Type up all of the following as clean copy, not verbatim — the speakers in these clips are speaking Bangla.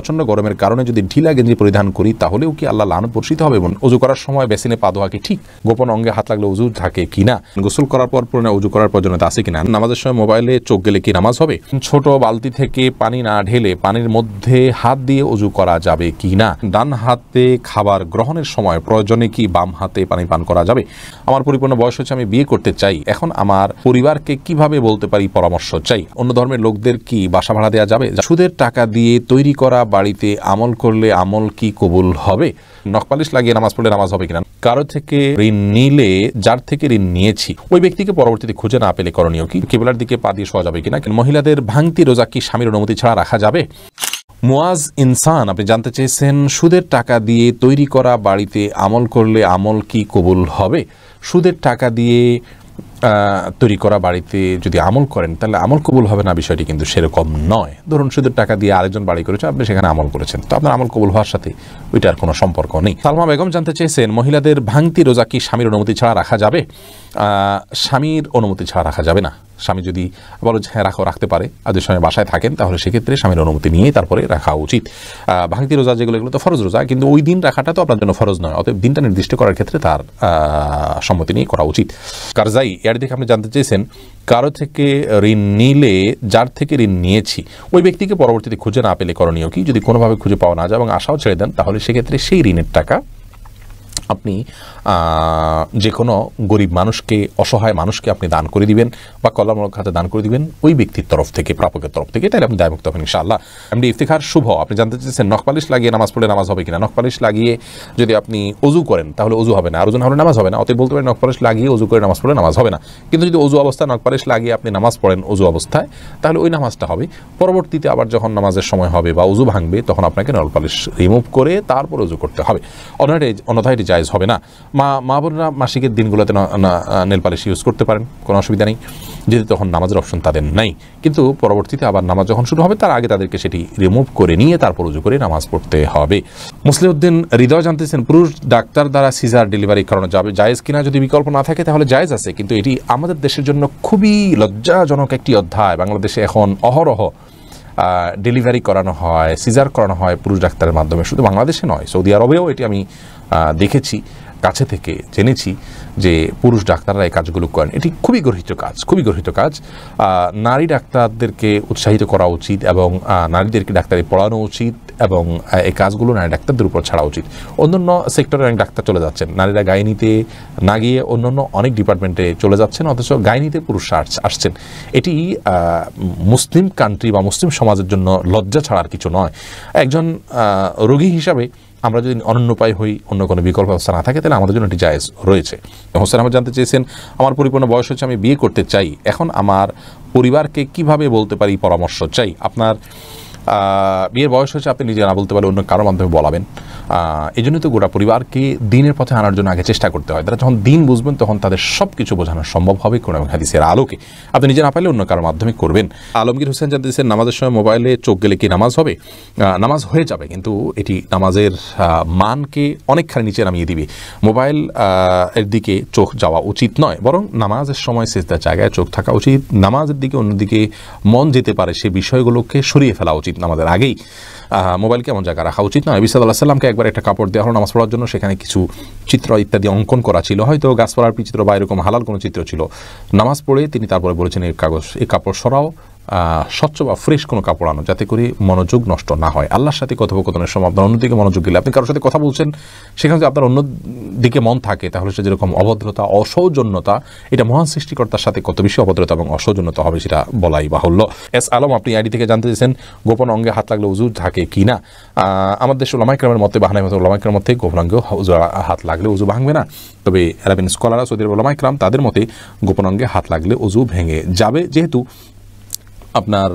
প্রচণ্ড গরমের কারণে যদি ঢিলা গেঞ্জি পরিধান করি তাহলেও কি আল্লাহ লানত বর্ষিত হবে? এবং অজু করার সময় বেসিনে পা ধোয়া কি ঠিক? গোপন অঙ্গে হাত লাগলে অজু থাকে কিনা? গোসল করার পর পুরনো অজু করার প্রয়োজনীয়তা আছে কিনা? নামাজের সময় মোবাইলে চোখ গেলে কি নামাজ হবে? ছোট বালতি থেকে পানি না ঢেলে পানির মধ্যে হাত দিয়ে অজু করা যাবে কিনা? ডান হাতে খাবার গ্রহণের সময় প্রয়োজনে কি বাম হাতে পানি পান করা যাবে? আমার পরিপূর্ণ বয়স হচ্ছে, আমি বিয়ে করতে চাই, এখন আমার পরিবারকে কিভাবে বলতে পারি পরামর্শ চাই? অন্য ধর্মের লোকদের কি বাসা ভাড়া দেওয়া যাবে? সুদের টাকা দিয়ে তৈরি করা বাড়িতে আমল করলে আমল কি কবুল হবে? নখপালিশ লাগিয়ে নামাজ পড়লে নামাজ হবে কিনা? কারো থেকে ঋণ নিলে যার থেকে ঋণ নিয়েছি ওই ব্যক্তিকে পরবর্তীতে খুঁজে না পেলে করণীয় কি? কিবলার দিকে পা দিয়ে শোয়া যাবে কিনা? মহিলাদের ভাঙতি রোজা কি স্বামীর অনুমতি ছাড়া রাখা যাবে? মুয়াজ ইনসান আপনি জানতে চেয়েছেন, সুদের টাকা দিয়ে তৈরি করা বাড়িতে আমল করলে আমল কি কবুল হবে? সুদের টাকা দিয়ে তৈরি করা বাড়িতে যদি আমল করেন তাহলে আমল কবুল হবে না, বিষয়টি কিন্তু সেরকম নয়। ধরুন সুদের টাকা দিয়ে আরেকজন বাড়ি করেছে, আপনি সেখানে আমল করেছেন, তো আপনার আমল কবুল হওয়ার সাথে ওইটার কোনো সম্পর্ক নেই। সালমা বেগম জানতে চেয়েছেন, মহিলাদের ভাঙতি রোজা কি স্বামীর অনুমতি ছাড়া রাখা যাবে? স্বামীর অনুমতি ছাড়া রাখা যাবে না। স্বামী যদি বলো যে হ্যাঁ রাখতে পারে, আর যদি স্বামী বাসায় থাকেন তাহলে সেক্ষেত্রে স্বামীর অনুমতি নিয়েই তারপরে রাখা উচিত। ভাঙতি রোজা যেগুলো এগুলো তো ফরজ রোজা, কিন্তু ওই দিন রাখাটা তো আপনার জন্য ফরজ নয়, অতএব দিনটা নির্দিষ্ট করার ক্ষেত্রে তার সম্মতি নিয়ে করা উচিত। কারজাই এর দিকে আপনি জানতে চেয়েছেন, কারো থেকে ঋণ নিলে যার থেকে ঋণ নিয়েছি ওই ব্যক্তিকে পরবর্তীতে খুঁজে না পেলে করণীয় কি? যদি কোনোভাবে খুঁজে পাওয়া না যায় এবং আশাও ছেড়ে দেন তাহলে সেক্ষেত্রে সেই ঋণের টাকা আপনি যে কোনো গরিব মানুষকে, অসহায় মানুষকে আপনি দান করে দিবেন বা কল্যাণমূলক খাতে দান করে দিবেন ওই ব্যক্তির তরফ থেকে, প্রাপকের তরফ থেকে, তাহলে আপনি দায়মুক্ত হবেন ইনশাআল্লাহ। এমনি ইফতিখার শুভ আপনি জানতে চাইছেন, নখপালিশ লাগিয়ে নামাজ পড়লে নামাজ হবে কিনা? নখপালিশ লাগিয়ে যদি আপনি অজু করেন তাহলে অজু হবে না, আর ওজন হলে নামাজ হবে না, অতএব বলতে পারেন নখপালিশ লাগিয়ে অজু করে নামাজ পড়লে নামাজ হবে না। কিন্তু যদি অজু অবস্থায় নখপালিশ লাগিয়ে আপনি নামাজ পড়েন অজু অবস্থায়, তাহলে ওই নামাজটা হবে। পরবর্তীতে আবার যখন নামাজের সময় হবে বা অজু ভাঙবে তখন আপনাকে নখপালিশ রিমুভ করে তারপর অজু করতে হবে, অন্যথায় এটি জায়েজ হবে না। মা বোনরা মাসিকের দিনগুলোতে নেল পালিশ ইউজ করতে পারেন, কোনো অসুবিধা নেই, যেহেতু তখন নামাজের অপশন তাদের নাই। কিন্তু পরবর্তীতে আবার নামাজ যখন শুরু হবে তার আগে তাদেরকে সেটি রিমুভ করে নিয়ে তারপর উজু করে নামাজ পড়তে হবে। মুসলিউদ্দিন হৃদয় জানতেছেন, পুরুষ ডাক্তার দ্বারা সিজার ডেলিভারি করানো যাবে জায়েজ কিনা? যদি বিকল্প না থাকে তাহলে জায়েজ আছে, কিন্তু এটি আমাদের দেশের জন্য খুবই লজ্জাজনক একটি অধ্যায়। বাংলাদেশে এখন অহরহ ডেলিভারি করানো হয়, সিজার করানো হয় পুরুষ ডাক্তারের মাধ্যমে। শুধু বাংলাদেশে নয়, সৌদি আরবেও এটি আমি দেখেছি, কাছে থেকে জেনেছি যে পুরুষ ডাক্তাররা এই কাজগুলো করেন। এটি খুবই গর্হিত কাজ। নারী ডাক্তারদেরকে উৎসাহিত করা উচিত এবং নারীদেরকে ডাক্তারি পড়ানো উচিত এবং এই কাজগুলো নারী ডাক্তারদের উপর ছাড়া উচিত। অন্যান্য সেক্টরে অনেক ডাক্তার চলে যাচ্ছেন, নারীরা গাইনিতে না গিয়ে অন্যান্য অনেক ডিপার্টমেন্টে চলে যাচ্ছেন, অথচ গাইনিতে পুরুষরা আসছেন। এটি মুসলিম কান্ট্রি বা মুসলিম সমাজের জন্য লজ্জা ছাড়ার কিছু নয়। একজন রোগী হিসাবে আমরা যদি অনন্য উপায় হই, অন্য কোনো বিকল্প ব্যবস্থা না থাকে, তাহলে আমাদের জন্য এটি জায়েজ রয়েছে। হোসেন আহমদ জানতে চেয়েছেন, আমার পরিপূর্ণ বয়স হচ্ছে, আমি বিয়ে করতে চাই, এখন আমার পরিবারকে কিভাবে বলতে পারি পরামর্শ চাই? আপনার বিয়ের বয়স হচ্ছে, আপনি নিজে না বলতে পারলে অন্য কারোর মাধ্যমে বলাবেন। এই জন্যই তো গোটা পরিবারকে দিনের পথে আনার জন্য আগে চেষ্টা করতে হয়। তারা যখন দিন বুঝবেন তখন তাদের সব কিছু বোঝানো সম্ভব হবে কোরআন এবং হাদিসের আলোকে। আপনি নিজে না পারলে অন্য কারোর মাধ্যমে করবেন। আলমগীর হোসেন জানতেছেন, নামাজের সময় মোবাইলে চোখ গেলে কি নামাজ হবে? নামাজ হয়ে যাবে, কিন্তু এটি নামাজের মানকে অনেকখানি নিচে নামিয়ে দিবে। মোবাইল এর দিকে চোখ যাওয়া উচিত নয়, বরং নামাজের সময় সেজদার জায়গায় চোখ থাকা উচিত। নামাজের দিকে অন্যদিকে মন যেতে পারে সে বিষয়গুলোকে সরিয়ে ফেলা উচিত নামাজের আগেই। মোবাইলকে এমন জায়গায় রাখা উচিত নয়। নবী সাল্লাল্লাহু আলাইহি ওয়াসাল্লামকে একবার একটা কাপড় দেওয়া হলো নামাজ পড়ার জন্য, সেখানে কিছু চিত্র ইত্যাদি অঙ্কন করা ছিল, হয়তো গাছপালার চিত্র বা এরকম হালাল কোনো চিত্র ছিল। নামাজ পড়ে তিনি তারপরে বলেছেন, এই কাপড় সরাও, স্বচ্ছ বা ফ্রেশ কোনো কাপড় আনো, যাতে করে মনোযোগ নষ্ট না হয়। আল্লাহর সাথে কথোপকথনের সময় আপনার অন্যদিকে মনোযোগ গেলে, আপনি কারোর সাথে কথা বলছেন, সেখানে যদি আপনার অন্য দিকে মন থাকে তাহলে সে যেরকম অভদ্রতা, অসৌজন্যতা, এটা মহান সৃষ্টিকর্তার সাথে কত বেশি অভদ্রতা এবং অসৌজন্যতা হবে সেটা বলাই বাহুল্য। এস আলম আপনি আইডি থেকে জানতে চেয়েছেন, গোপন অঙ্গে হাত লাগলে উজু থাকে কি না? আমাদের দেশের ওলামায়ে কেরামের মতে, বাহানাই মতে ওলামায়ে কেরামের মতে গোপন অঙ্গে হাত লাগলে উজু ভাঙবে না। তবে আরবিন স্কলাররা, সৌদি আরবের ওলামায়ে কেরাম, তাদের মতে গোপন অঙ্গে হাত লাগলে উজু ভেঙে যাবে, যেহেতু আপনার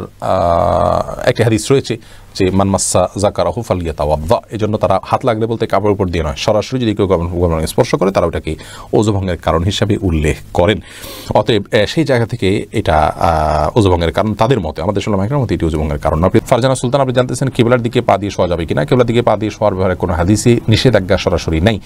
একটা হাদিস রয়েছে যে মান মাসসা যাকারাহু ফালইয়াতাওয়াদ্দা। এজন্য তারা হাত লাগলে বলতে কাপড়ের উপর দিয়ে নয়, সরাসরি যদি কেউ স্পর্শ করে তারা ওটাকে ওযু ভঙ্গের কারণ হিসাবে উল্লেখ করেন। অতএব সেই জায়গা থেকে এটা ওযু ভঙ্গের কারণ তাদের মতে, আমাদের ওলামায়ের মতে এটি ওযু ভঙ্গের কারণ। আপনি ফারজানা সুলতান আপনি জানতেছেন, কিবলার দিকে পা দিয়ে শোয়া যাবে কিনা? কিবলার দিকে পা দিয়ে শোয়ার ব্যাপারে কোনো হাদিসে নিষেধাজ্ঞা সরাসরি নাই।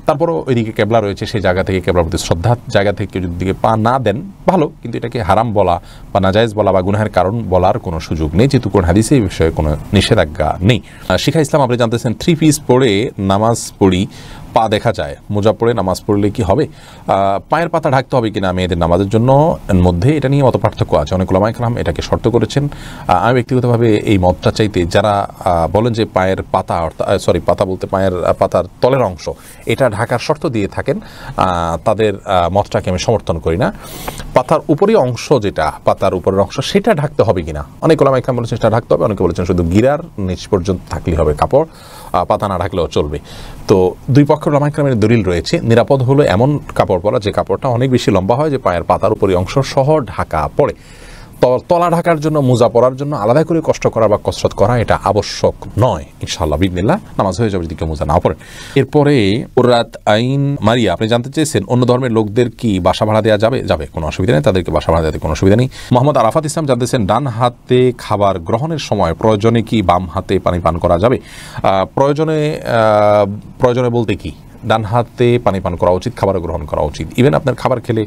তারপরও ওইদিকে কেবলা রয়েছে, সেই জায়গা থেকে কেবলার প্রতি শ্রদ্ধার জায়গা থেকে যদি দিকে পা না দেন ভালো, কিন্তু এটাকে হারাম বলা বা নাজায়েজ বলা বা গুনাহের কারণ বলার কোনো সুযোগ নেই, যেহেতু কোন হাদিসে হাদিসে এই বিষয়ে কোনো নিষেধাজ্ঞা নেই। শিখা ইসলাম আপনি জানতেছেন 3 পিস পরে নামাজ পড়ি, পা দেখা যায়, মোজা পড়ে নামাজ পড়লে কি হবে? পায়ের পাতা ঢাকতে হবে কিনা মেয়েদের নামাজের জন্য মধ্যে এটা নিয়ে মত পার্থক্য আছে। অনেক ওলামায়ে কেরাম এটাকে শর্ত করেছেন। আমি ব্যক্তিগতভাবে এই মতটা চাইতে যারা বলেন যে পায়ের পাতা পাতা বলতে পায়ের পাতার তলের অংশ এটা ঢাকার শর্ত দিয়ে থাকেন, তাদের মতটাকে আমি সমর্থন করি না। পাতার উপরের অংশ যেটা পাতার উপরের অংশ সেটা ঢাকতে হবে কিনা অনেক ওলামায়ে কেরাম বলেছেন সেটা ঢাকতে হবে, অনেকে বলেছেন শুধু গিরার নিচ পর্যন্ত থাকলেই হবে কাপড়, পাতা না ঢাকলেও চলবে। তো দুই পক্ষের ওলামায়ে কেরামের দলিল রয়েছে। নিরাপদ হলো এমন কাপড় পরা যে কাপড়টা অনেক বেশি লম্বা হয়, যে পায়ের পাতার উপরের অংশ সহ ঢাকা পড়ে। তলা ঢাকার জন্য মোজা পরার জন্য আলাদা করে কষ্ট করা বা কসরত করা এটা আবশ্যক নয়। ইনশাআল্লাহ বিদিনিল্লাহ নামাজ হয়ে যাবে যদি কেউ মোজা না পড়েন। এরপরে কুররাত আইন মারিয়া আপনি জানতে চেয়েছেন অন্য ধর্মের লোকদের কি বাসা ভাড়া দেওয়া যাবে? যাবে, কোনো অসুবিধা নেই, তাদেরকে বাসা ভাড়া দেওয়াতে কোনো অসুবিধা নেই। মোহাম্মদ আরাফাত ইসলাম জানতেছেন ডান হাতে খাবার গ্রহণের সময় প্রয়োজনে কি বাম হাতে পানি পান করা যাবে? প্রয়োজনে বলতে কি ডান হাতে পানি পান করা উচিত, খাবার গ্রহণ করা উচিত। ইভেন আপনার খাবার খেলে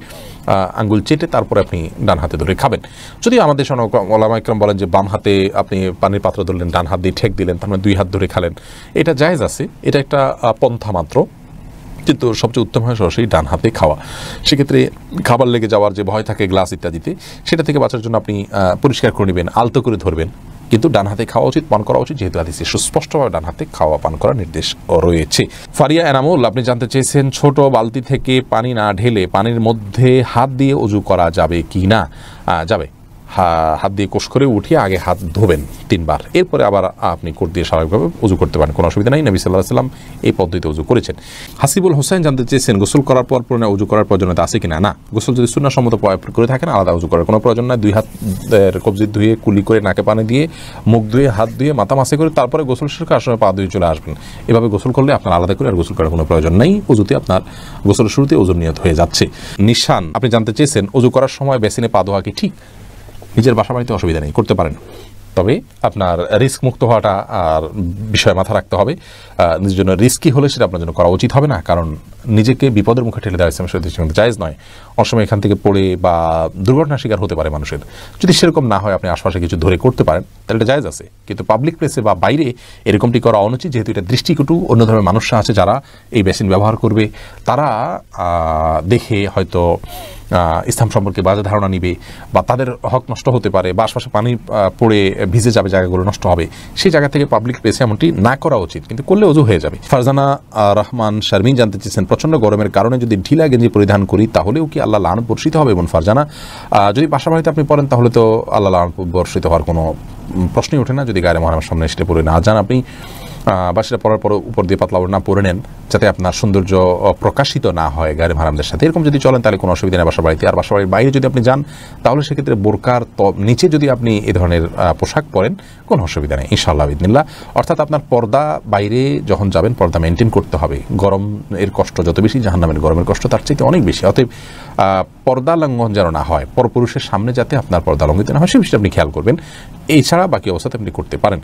আঙ্গুল চেটে তারপরে আপনি ডান হাতে ধরে খাবেন। যদিও আমাদের ওলামায়ে কেরাম বলেন যে বাম হাতে আপনি পানির পাত্র ধরলেন, ডান হাত দিয়ে ঠেক দিলেন, তার মানে 2 হাত ধরে খালেন, এটা জায়েজ আছে, এটা একটা পন্থা মাত্র। কিন্তু সবচেয়ে উত্তম হয় সরাসরি ডান হাতে খাওয়া। সেক্ষেত্রে খাবার লেগে যাওয়ার যে ভয় থাকে গ্লাস ইত্যাদিতে, সেটা থেকে বাঁচার জন্য আপনি পরিষ্কার করে নেবেন, আলতো করে ধরবেন, কিন্তু ডান হাতে খাওয়া উচিত, পান করা উচিত, যেহেতু হাদিসে সুস্পষ্টভাবে ডান হাতে খাওয়া পান করার নির্দেশ রয়েছে। ফারিয়া এনামুল আপনি জানতে চেয়েছেন ছোট বালতি থেকে পানি না ঢেলে পানির মধ্যে হাত দিয়ে ওযু করা যাবে কি না? যাবে। হাত দিয়ে কোষ করে উঠিয়ে আগে হাত ধোবেন 3 বার, এরপরে আবার আপনি কোট দিয়ে স্বাভাবিকভাবে ওযু করতে পারেন, কোনো অসুবিধা নেই। নবী সাল্লাল্লাহু আলাইহি ওয়াসাল্লাম এই পদ্ধতিতে ওযু করেছেন। হাসিবুল হোসেন জানতে চেয়েছেন গোসল করার পর পুনরায় ওযু করার প্রয়োজনীয়তা আছে কিনা? না, গোসল যদি সুন্নাহসম্মত করে থাকেন আলাদা ওযু করার কোনো প্রয়োজন নাই। 2 হাতের কবজি ধুয়ে কুলি করে নাকে পানি দিয়ে মুখ ধুয়ে হাত ধুয়ে মাথা মাসে করে তারপরে গোসল শেষ করে আসলে পা ধুয়ে চলে আসবেন। এভাবে গোসল করলে আপনার আলাদা করে আর গোসল করার কোনো প্রয়োজন নেই। ওযুতে আপনার গোসলের শুরুতে ওযুর নিয়ত হয়ে যাচ্ছে। নিশান আপনি জানতে চেয়েছেন ওযু করার সময় বেসিনে পা ধোয়া কি ঠিক? নিজের বাসা বাড়িতে অসুবিধা নেই, করতে পারেন, তবে আপনার রিস্ক মুক্ত হওয়াটা আর বিষয় মাথা রাখতে হবে। নিজের জন্য রিস্কি হলে সেটা আপনার জন্য করা উচিত হবে না, কারণ নিজেকে বিপদের মুখে ঠেলে দেওয়া ইসলামের দৃষ্টিকোণ জায়েজ নয়। অনেক সময় এখান থেকে পড়ে বা দুর্ঘটনার শিকার হতে পারে মানুষের। যদি সেরকম না হয় আপনি আশপাশে কিছু ধরে করতে পারেন তাহলে এটা জায়েজ আছে, কিন্তু পাবলিক প্লেসে বা বাইরে এরকমটি করা অনুচিত, যেহেতু এটা দৃষ্টিকটু। অন্য ধরনের মানুষরা আছে যারা এই বেসিন ব্যবহার করবে, তারা দেখে হয়তো ইসলাম সম্পর্কে বাজে ধারণা নিবে বা তাদের হক নষ্ট হতে পারে বা আশপাশে পানি পড়ে ভিজে যাবে, জায়গাগুলো নষ্ট হবে। সেই জায়গা থেকে পাবলিক প্লেসে এমনটি না করা উচিত, কিন্তু করলে ওযু হয়ে যাবে। ফারজানা রহমান শারমিন জানতে চেয়েছেন প্রচণ্ড গরমের কারণে যদি ঢিলা গেঞ্জি পরিধান করি তাহলেও কি আল্লাহ লানত বর্ষিত হবে? এবং ফারজানা যদি বাসা বাড়িতে আপনি পড়েন তাহলে তো আল্লাহ লানত বর্ষিত হওয়ার কোনো প্রশ্নই ওঠে না, যদি গায়ে মহারামের সামনে এসে পড়ে না যান আপনি, বা সেটা পরার পর উপর দিয়ে পাতলা না পরে নেন, যাতে আপনার সৌন্দর্য প্রকাশিত না হয় গায়ে হারামদের সাথে। এরকম যদি চলেন তাহলে কোনো অসুবিধা নেই বাসা বাড়িতে। আর বাসা বাড়ির বাইরে যদি আপনি যান তাহলে সেক্ষেত্রে বোরকার নিচে যদি আপনি এ ধরনের পোশাক পরেন কোনো অসুবিধা নেই ইনশাআল্লাহ বিদিনিল্লাহ। অর্থাৎ আপনার পর্দা বাইরে যখন যাবেন পর্দা মেনটেন করতে হবে। গরম এর কষ্ট যত বেশি, জাহান্নামের গরমের কষ্ট তার চাইতে অনেক বেশি। অতএব পর্দা লঙ্ঘন যেন না হয়, পরপুরুষের সামনে যাতে আপনার পর্দা লঙ্ঘিত না হয় সে বিষয়টা আপনি খেয়াল করবেন। এছাড়া বাকি অবস্থাতে আপনি করতে পারেন।